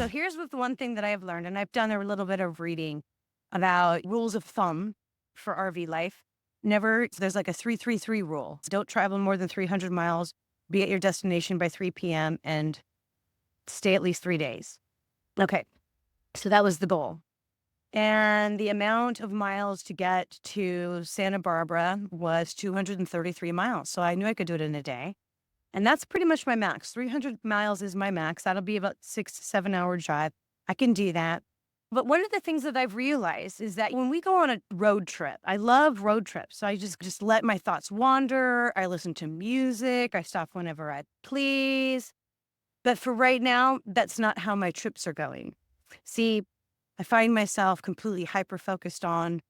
So here's with one thing that I've learned, and I've done a little bit of reading about rules of thumb for RV life. There's like a 333 rule. Don't travel more than 300 miles, be at your destination by 3 p.m., and stay at least 3 days. Okay, so that was the goal. And the amount of miles to get to Santa Barbara was 233 miles. So I knew I could do it in a day. And that's pretty much my max. 300 miles is my max. That'll be about 6 to 7 hour drive. I can do that. But one of the things that I've realized is that when we go on a road trip, I love road trips. So I just let my thoughts wander. I listen to music. I stop whenever I please. But for right now, that's not how my trips are going. See, I find myself completely hyper-focused on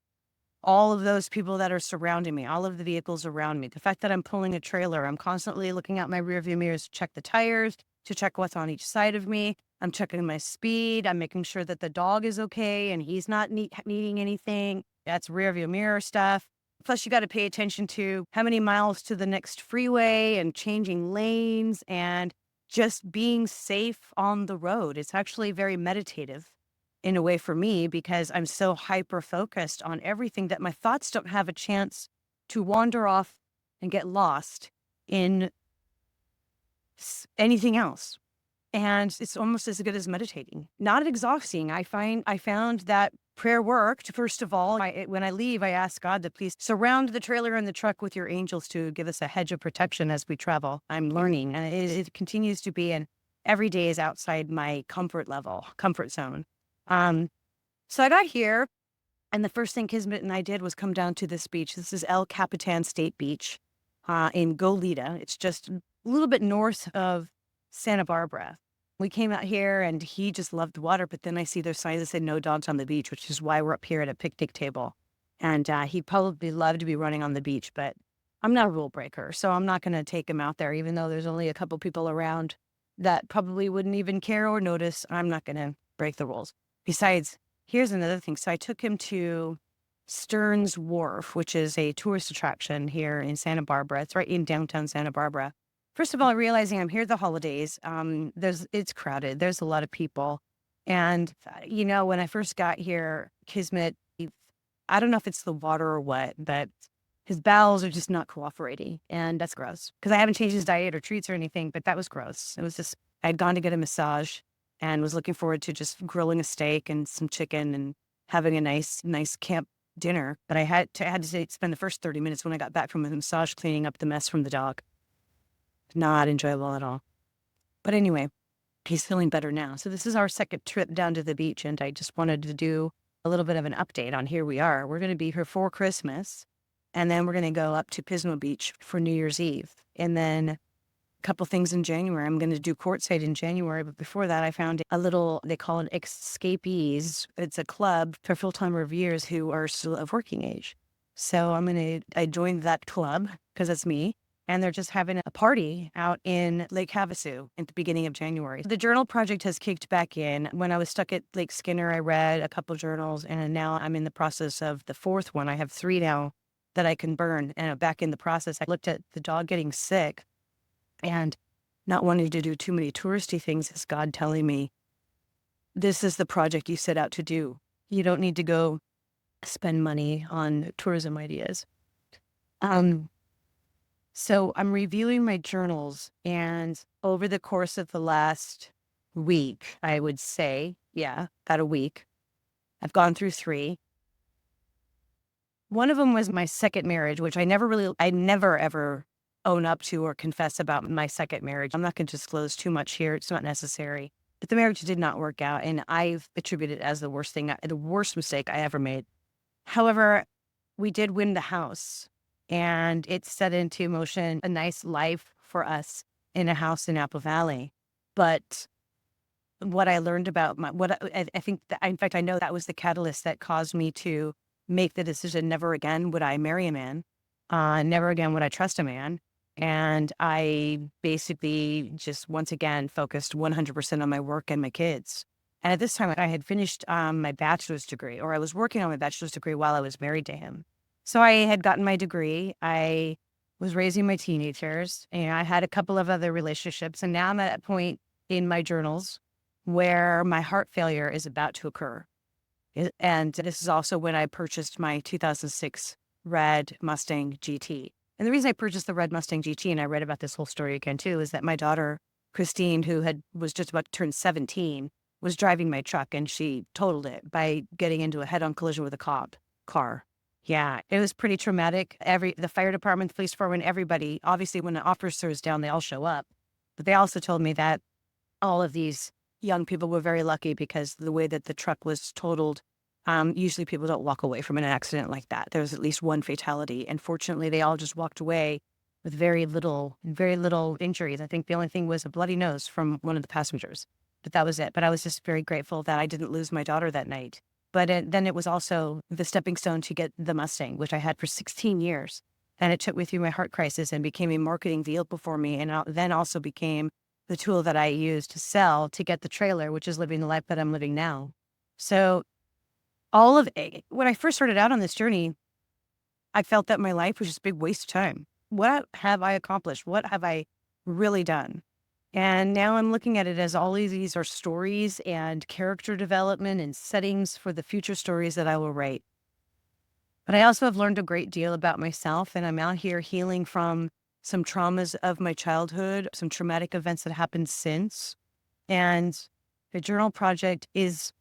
all of those people that are surrounding me, all of the vehicles around me. The fact that I'm pulling a trailer, I'm constantly looking out my rearview mirrors to check the tires, to check what's on each side of me. I'm checking my speed. I'm making sure that the dog is okay and he's not needing anything. That's rearview mirror stuff. Plus, you got to pay attention to how many miles to the next freeway and changing lanes and just being safe on the road. It's actually very meditative in a way for me because I'm so hyper focused on everything that my thoughts don't have a chance to wander off and get lost in anything else. And it's almost as good as meditating. Not exhausting. I found that prayer worked. First of all, when I leave, I ask God to please surround the trailer and the truck with your angels to give us a hedge of protection as we travel. I'm learning, and it continues to be, and every day is outside my comfort zone. So I got here, and the first thing Kismet and I did was come down to this beach. This is El Capitan State Beach in Goleta. It's just a little bit north of Santa Barbara. We came out here, and he just loved the water, but then I see there's signs that say no dogs on the beach, which is why we're up here at a picnic table. And he'd probably love to be running on the beach, but I'm not a rule breaker, so I'm not going to take him out there, even though there's only a couple people around that probably wouldn't even care or notice. I'm not going to break the rules. Besides, here's another thing. So I took him to Stearns Wharf, which is a tourist attraction here in Santa Barbara. It's right in downtown Santa Barbara. First of all, realizing I'm here the holidays, it's crowded. There's a lot of people. And, when I first got here, Kismet, I don't know if it's the water or what, but his bowels are just not cooperating. And that's gross. Because I haven't changed his diet or treats or anything, but that was gross. It was just, I had gone to get a massage and was looking forward to just grilling a steak and some chicken and having a nice camp dinner. But I had to spend the first 30 minutes when I got back from the massage cleaning up the mess from the dog. Not enjoyable at all. But anyway, he's feeling better now. So this is our second trip down to the beach, and I just wanted to do a little bit of an update on here we are. We're going to be here for Christmas, and then we're going to go up to Pismo Beach for New Year's Eve. And then couple things in January. I'm going to do Courtside in January, but before that, I found a little, they call it Escapees. It's a club for full-time reviewers who are still of working age. So I joined that club because it's me. And they're just having a party out in Lake Havasu at the beginning of January. The journal project has kicked back in. When I was stuck at Lake Skinner, I read a couple journals, and now I'm in the process of the fourth one. I have 3 now that I can burn. And back in the process, I looked at the dog getting sick and not wanting to do too many touristy things is God telling me, this is the project you set out to do. You don't need to go spend money on tourism ideas. So I'm reviewing my journals, and over the course of the last week, I would say, about a week, I've gone through 3. One of them was my second marriage, which I never ever own up to or confess about my second marriage. I'm not going to disclose too much here. It's not necessary. But the marriage did not work out, and I've attributed it as the worst mistake I ever made. However, we did win the house, and it set into motion a nice life for us in a house in Apple Valley. But what I learned about I think that, in fact, I know that was the catalyst that caused me to make the decision, never again would I marry a man. Never again would I trust a man. And I basically just once again focused 100% on my work and my kids. And at this time, I had finished my bachelor's degree, or I was working on my bachelor's degree while I was married to him. So I had gotten my degree. I was raising my teenagers, and I had a couple of other relationships. And now I'm at a point in my journals where my heart failure is about to occur. And this is also when I purchased my 2006 red Mustang GT. And the reason I purchased the red Mustang GT, and I read about this whole story again too, is that my daughter, Christine, who was just about to turn 17, was driving my truck and she totaled it by getting into a head-on collision with a cop car. Yeah, it was pretty traumatic. The fire department, the police department, everybody, obviously when an officer is down, they all show up. But they also told me that all of these young people were very lucky because the way that the truck was totaled, usually people don't walk away from an accident like that. There was at least one fatality. And fortunately, they all just walked away with very little injuries. I think the only thing was a bloody nose from one of the passengers, but that was it. But I was just very grateful that I didn't lose my daughter that night. But then it was also the stepping stone to get the Mustang, which I had for 16 years. And it took me through my heart crisis and became a marketing vehicle for me. And then also became the tool that I used to sell to get the trailer, which is living the life that I'm living now. So all of it, when I first started out on this journey, I felt that my life was just a big waste of time. What have I accomplished? What have I really done? And now I'm looking at it as all of these are stories and character development and settings for the future stories that I will write. But I also have learned a great deal about myself, and I'm out here healing from some traumas of my childhood, some traumatic events that happened since. And the journal project is,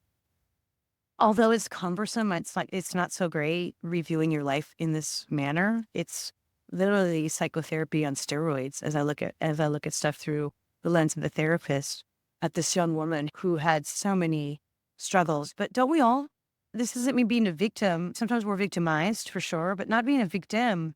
although it's cumbersome, it's not so great reviewing your life in this manner. It's literally psychotherapy on steroids as I look at stuff through the lens of the therapist at this young woman who had so many struggles. But don't we all? This isn't me being a victim. Sometimes we're victimized for sure, but not being a victim.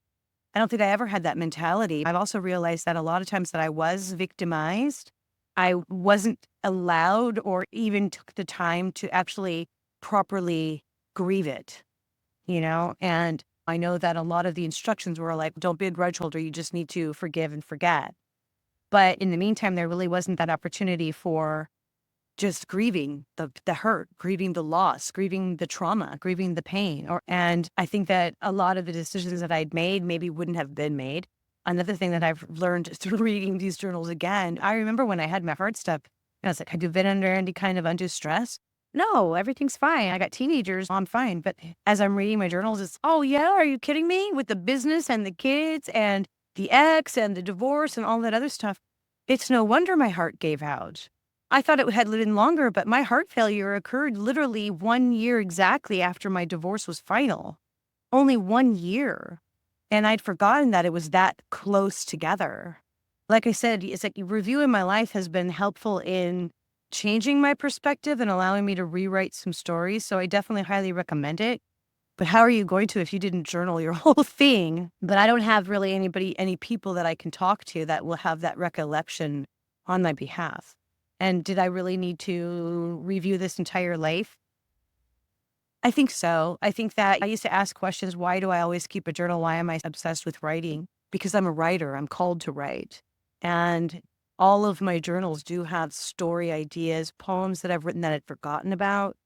I don't think I ever had that mentality. I've also realized that a lot of times that I was victimized, I wasn't allowed or even took the time to actually properly grieve it, And I know that a lot of the instructions were like, don't be a grudge holder. You just need to forgive and forget. But in the meantime, there really wasn't that opportunity for just grieving the hurt, grieving the loss, grieving the trauma, grieving the pain. And I think that a lot of the decisions that I'd made maybe wouldn't have been made. Another thing that I've learned through reading these journals again, I remember when I had my heart step, I was like, have you been under any kind of undue stress? No, everything's fine. I got teenagers. I'm fine. But as I'm reading my journals, it's, oh yeah, are you kidding me? With the business and the kids and the ex and the divorce and all that other stuff. It's no wonder my heart gave out. I thought it had lived longer, but my heart failure occurred literally 1 year exactly after my divorce was final. Only 1 year. And I'd forgotten that it was that close together. Like I said, it's like reviewing my life has been helpful in changing my perspective and allowing me to rewrite some stories. So I definitely highly recommend it. But how are you going to if you didn't journal your whole thing? But I don't have really any people that I can talk to that will have that recollection on my behalf. And did I really need to review this entire life? I think so. I think that I used to ask questions. Why do I always keep a journal? Why am I obsessed with writing? Because I'm a writer. I'm called to write. And all of my journals do have story ideas, poems that I've written that I'd forgotten about,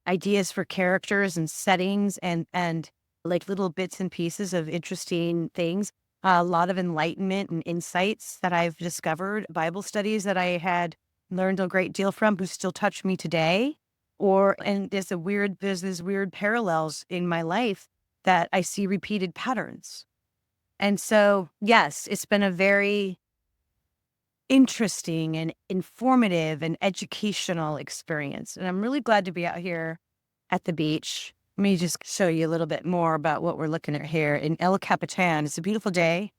ideas for characters and settings and like little bits and pieces of interesting things. A lot of enlightenment and insights that I've discovered, Bible studies that I had learned a great deal from who still touch me today. And there's these weird parallels in my life that I see repeated patterns. And so, yes, it's been a very interesting and informative and educational experience. And I'm really glad to be out here at the beach. Let me just show you a little bit more about what we're looking at here in El Capitan. It's a beautiful day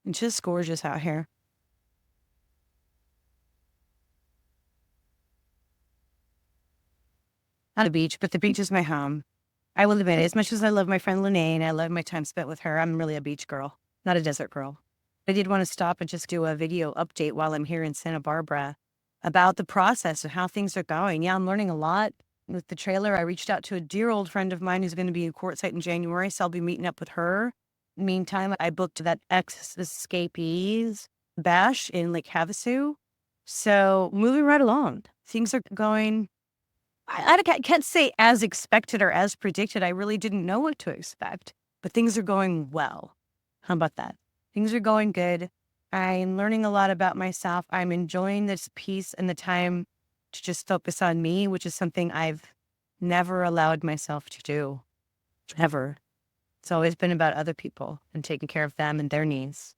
and just gorgeous out here. Not a beach, but the beach is my home. I will admit it. As much as I love my friend Lene and I love my time spent with her, I'm really a beach girl, not a desert girl. I did want to stop and just do a video update while I'm here in Santa Barbara about the process of how things are going. Yeah, I'm learning a lot with the trailer. I reached out to a dear old friend of mine who's going to be in quartzsite in January, so I'll be meeting up with her. Meantime, I booked that ex-escapees bash in Lake Havasu. So moving right along. Things are going, I can't say as expected or as predicted. I really didn't know what to expect, but things are going well. How about that? Things are going good. I'm learning a lot about myself. I'm enjoying this peace and the time to just focus on me, which is something I've never allowed myself to do, ever. It's always been about other people and taking care of them and their needs.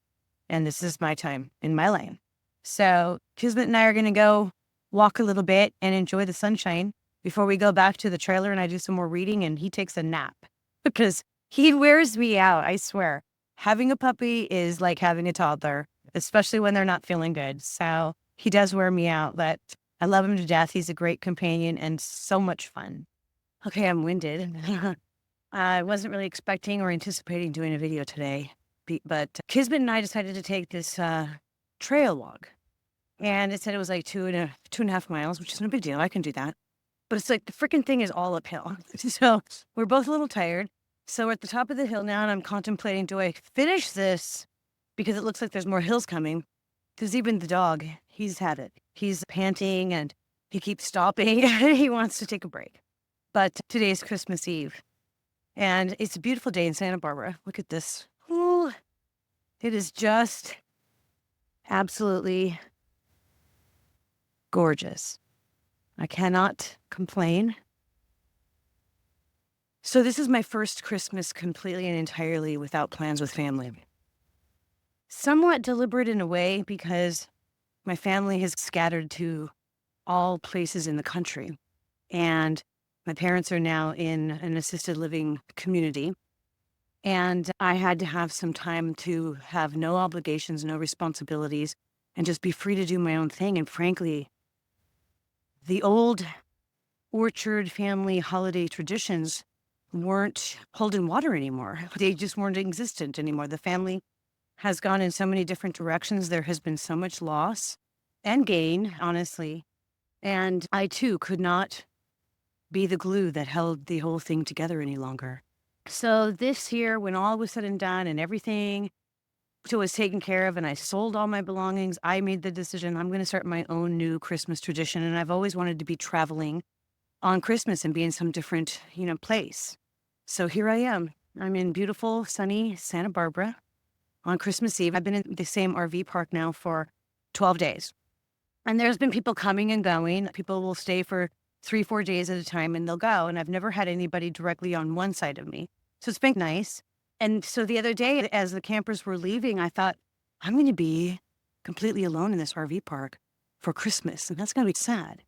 And this is my time in my lane. So Kismet and I are going to go walk a little bit and enjoy the sunshine before we go back to the trailer and I do some more reading and he takes a nap because he wears me out. I swear. Having a puppy is like having a toddler, especially when they're not feeling good. So he does wear me out, but I love him to death. He's a great companion and so much fun. Okay, I'm winded. I wasn't really expecting or anticipating doing a video today, but Kismet and I decided to take this trail walk. And it said it was like 2.5 miles, which isn't a big deal. I can do that. But it's like the freaking thing is all uphill. So we're both a little tired. So we're at the top of the hill now, and I'm contemplating, do I finish this? Because it looks like there's more hills coming. Because even the dog, he's had it. He's panting, and he keeps stopping. He wants to take a break. But today's Christmas Eve, and it's a beautiful day in Santa Barbara. Look at this. Ooh, it is just absolutely gorgeous. I cannot complain. So this is my first Christmas completely and entirely without plans with family. Somewhat deliberate in a way because my family has scattered to all places in the country. And my parents are now in an assisted living community. And I had to have some time to have no obligations, no responsibilities, and just be free to do my own thing. And frankly, the old orchard family holiday traditions weren't holding water anymore. They just weren't existent anymore. The family has gone in so many different directions. There has been so much loss and gain, honestly. And I too could not be the glue that held the whole thing together any longer. So this year, when all was said and done and everything was taken care of and I sold all my belongings, I made the decision I'm going to start my own new Christmas tradition. And I've always wanted to be traveling on Christmas and be in some different, place. So here I am. I'm in beautiful, sunny Santa Barbara on Christmas Eve. I've been in the same RV park now for 12 days. And there's been people coming and going. People will stay for 3-4 days at a time and they'll go. And I've never had anybody directly on one side of me. So it's been nice. And so the other day, as the campers were leaving, I thought, I'm going to be completely alone in this RV park for Christmas. And that's going to be sad.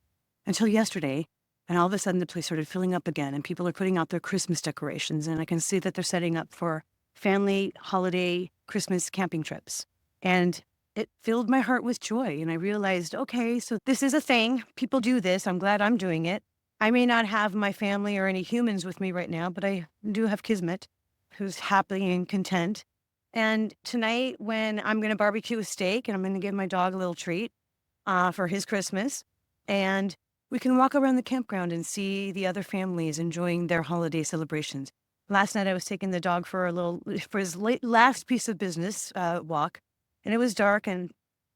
Until yesterday, and all of a sudden the place started filling up again and people are putting out their Christmas decorations. And I can see that they're setting up for family, holiday, Christmas camping trips. And it filled my heart with joy. And I realized, okay, so this is a thing. People do this. I'm glad I'm doing it. I may not have my family or any humans with me right now, but I do have Kismet, who's happy and content. And tonight, when I'm going to barbecue a steak and I'm going to give my dog a little treat for his Christmas, and we can walk around the campground and see the other families enjoying their holiday celebrations. Last night, I was taking the dog for his last piece of business walk, and it was dark, and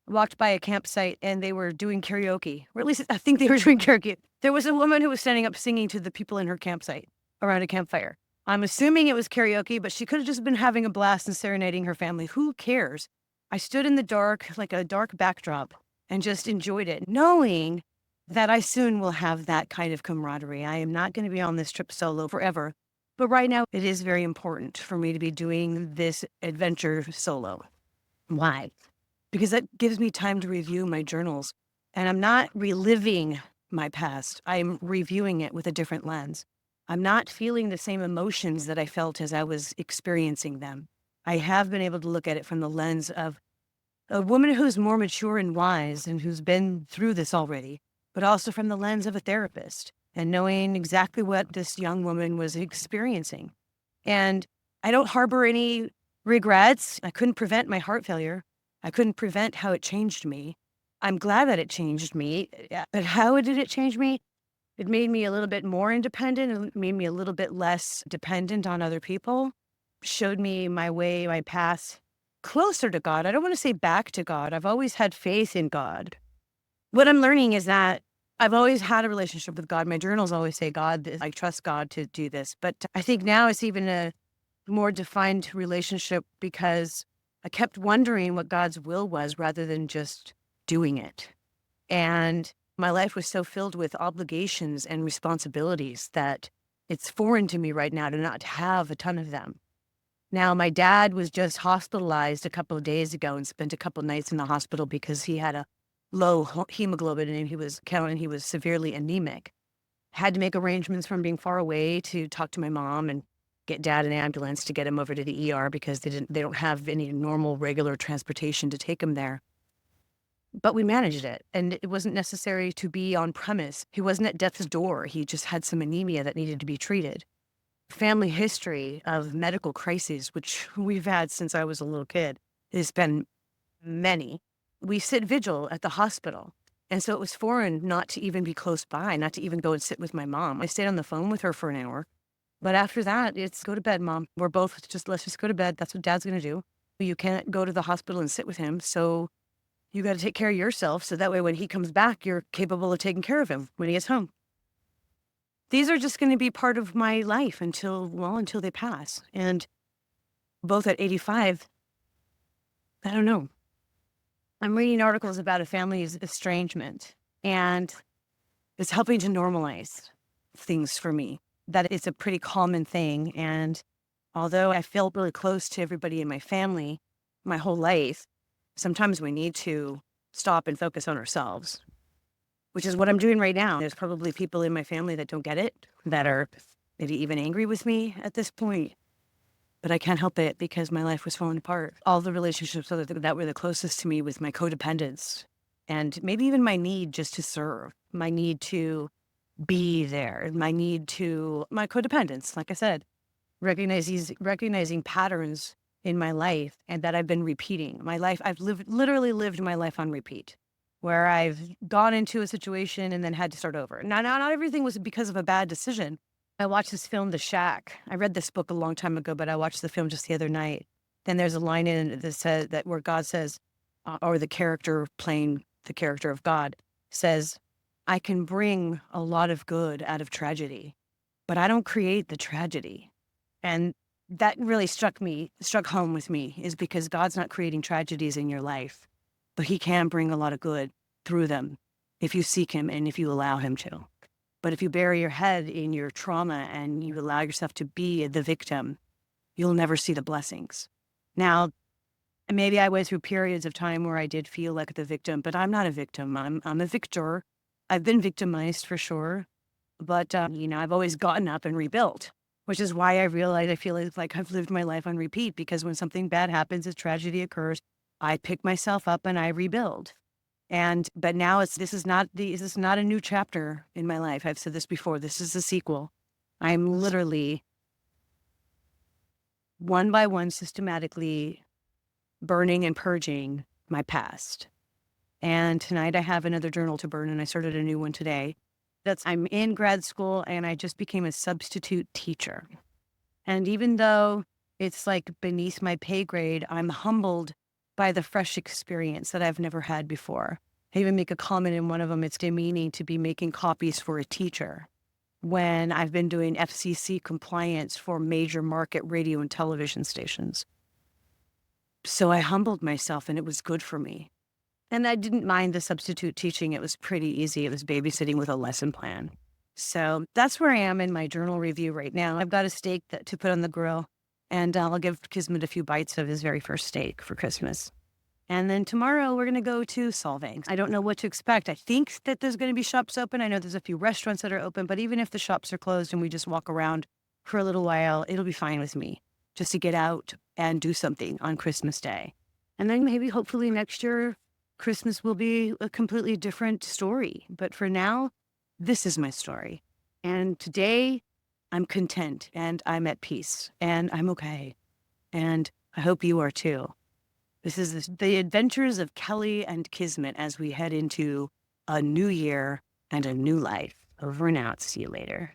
I walked by a campsite, and they were doing karaoke, or at least I think they were doing karaoke. There was a woman who was standing up singing to the people in her campsite around a campfire. I'm assuming it was karaoke, but she could have just been having a blast and serenading her family. Who cares? I stood in the dark, like a dark backdrop, and just enjoyed it, knowing that I soon will have that kind of camaraderie. I am not going to be on this trip solo forever. But right now, it is very important for me to be doing this adventure solo. Why? Because that gives me time to review my journals. And I'm not reliving my past. I'm reviewing it with a different lens. I'm not feeling the same emotions that I felt as I was experiencing them. I have been able to look at it from the lens of a woman who's more mature and wise and who's been through this already, but also from the lens of a therapist and knowing exactly what this young woman was experiencing. And I don't harbor any regrets. I couldn't prevent my heart failure. I couldn't prevent how it changed me. I'm glad that it changed me. But how did it change me? It made me a little bit more independent. It made me a little bit less dependent on other people. Showed me my way, my path closer to God. I don't want to say back to God. I've always had faith in God. What I'm learning is that I've always had a relationship with God. My journals always say God, I trust God to do this. But I think now it's even a more defined relationship because I kept wondering what God's will was rather than just doing it. And My life was so filled with obligations and responsibilities that it's foreign to me right now to not have a ton of them. Now, my dad was just hospitalized a couple of days ago and spent a couple nights in the hospital because he had a low hemoglobin and he was severely anemic. Had to make arrangements from being far away to talk to my mom and get dad an ambulance to get him over to the ER because they don't have any normal regular transportation to take him there. But we managed it, and it wasn't necessary to be on premise. He wasn't at death's door. He just had some anemia that needed to be treated. Family history of medical crises, which we've had since I was a little kid, has been many. We sit vigil at the hospital. And so it was foreign not to even be close by, not to even go and sit with my mom. I stayed on the phone with her for an hour. But after that, it's go to bed, Mom. Let's just go to bed. That's what Dad's going to do. You can't go to the hospital and sit with him. So you got to take care of yourself. So that way, when he comes back, you're capable of taking care of him when he gets home. These are just going to be part of my life until they pass. And both at 85, I don't know. I'm reading articles about a family's estrangement, and it's helping to normalize things for me, that it's a pretty common thing. And although I felt really close to everybody in my family my whole life, sometimes we need to stop and focus on ourselves, which is what I'm doing right now. There's probably people in my family that don't get it, that are maybe even angry with me at this point. But I can't help it because my life was falling apart. All the relationships that were the closest to me with my codependence, and maybe even my need just to serve, my need to be there, my codependence, like I said, recognizing patterns in my life and that I've been repeating. I've literally lived my life on repeat, where I've gone into a situation and then had to start over. Now, not everything was because of a bad decision. I watched this film, The Shack. I read this book a long time ago, but I watched the film just the other night. Then there's a line in it that says that where God says, or the character playing the character of God says, I can bring a lot of good out of tragedy, but I don't create the tragedy. And that really struck home with me, is because God's not creating tragedies in your life, but he can bring a lot of good through them if you seek him and if you allow him to. But if you bury your head in your trauma and you allow yourself to be the victim, you'll never see the blessings. Now, maybe I went through periods of time where I did feel like the victim, but I'm not a victim. I'm a victor. I've been victimized for sure, but I've always gotten up and rebuilt, which is why I feel like I've lived my life on repeat, because when something bad happens, a tragedy occurs, I pick myself up and I rebuild. But now this is not a new chapter in my life. I've said this before. This is a sequel. I'm literally one by one systematically burning and purging my past. And tonight I have another journal to burn, and I started a new one today. I'm in grad school and I just became a substitute teacher. And even though it's like beneath my pay grade, I'm humbled by the fresh experience that I've never had before. I even make a comment in one of them, it's demeaning to be making copies for a teacher when I've been doing FCC compliance for major market radio and television stations. So I humbled myself, and it was good for me. And I didn't mind the substitute teaching. It was pretty easy. It was babysitting with a lesson plan. So that's where I am in my journal review right now. I've got a steak to put on the grill, and I'll give Kismet a few bites of his very first steak for Christmas. And then tomorrow we're going to go to Solvang. I don't know what to expect. I think that there's going to be shops open. I know there's a few restaurants that are open, but even if the shops are closed and we just walk around for a little while, it'll be fine with me just to get out and do something on Christmas Day. And then maybe hopefully next year, Christmas will be a completely different story. But for now, this is my story. And today I'm content and I'm at peace and I'm okay. And I hope you are too. This is the adventures of Kelly and Kismet as we head into a new year and a new life. Over and out. See you later.